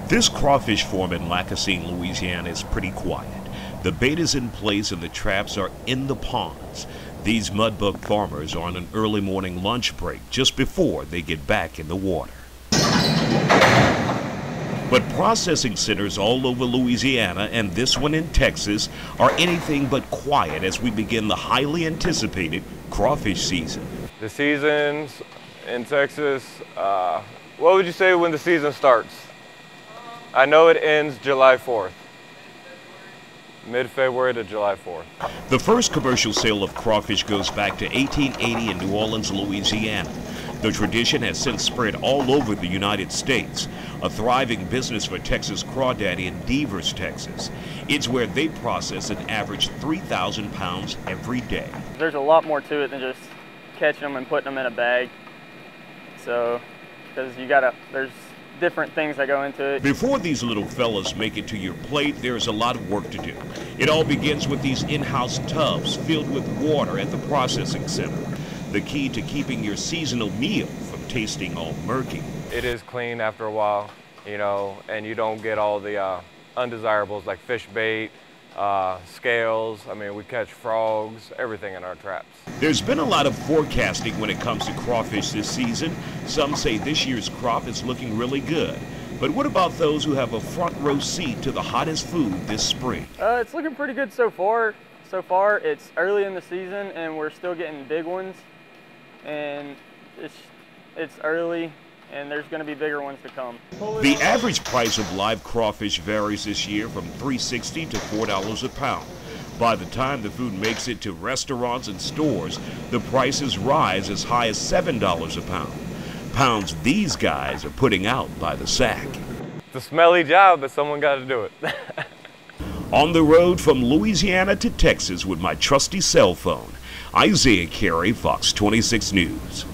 This crawfish farm in Lacassine, Louisiana is pretty quiet. The bait is in place and the traps are in the ponds. These mudbug farmers are on an early morning lunch break just before they get back in the water. But processing centers all over Louisiana and this one in Texas are anything but quiet as we begin the highly anticipated crawfish season. The seasons in Texas, what would you say when the season starts? I know it ends July 4th. Mid-February to July 4th. The first commercial sale of crawfish goes back to 1880 in New Orleans, Louisiana. The tradition has since spread all over the United States, a thriving business for Texas Crawdaddy in Devers, Texas. It's where they process an average 3,000 pounds every day. There's a lot more to it than just catching them and putting them in a bag. So, because there's different things that go into it. Before these little fellas make it to your plate, there's a lot of work to do. It all begins with these in-house tubs filled with water at the processing center. The key to keeping your seasonal meal from tasting all murky. It is clean after a while, you know, and you don't get all the undesirables like fish bait, scales. I mean, we catch frogs, everything in our traps. There's been a lot of forecasting when it comes to crawfish this season. Some say this year's crop is looking really good. But what about those who have a front row seat to the hottest food this spring? It's looking pretty good so far. So far, it's early in the season and we're still getting big ones. And it's early and there's going to be bigger ones to come. The average price of live crawfish varies this year from $3.60 to $4 a pound. By the time the food makes it to restaurants and stores, the prices rise as high as $7 a pound. Pounds these guys are putting out by the sack. It's a smelly job, but someone got to do it. On the road from Louisiana to Texas with my trusty cell phone, Isaiah Carey, Fox 26 News.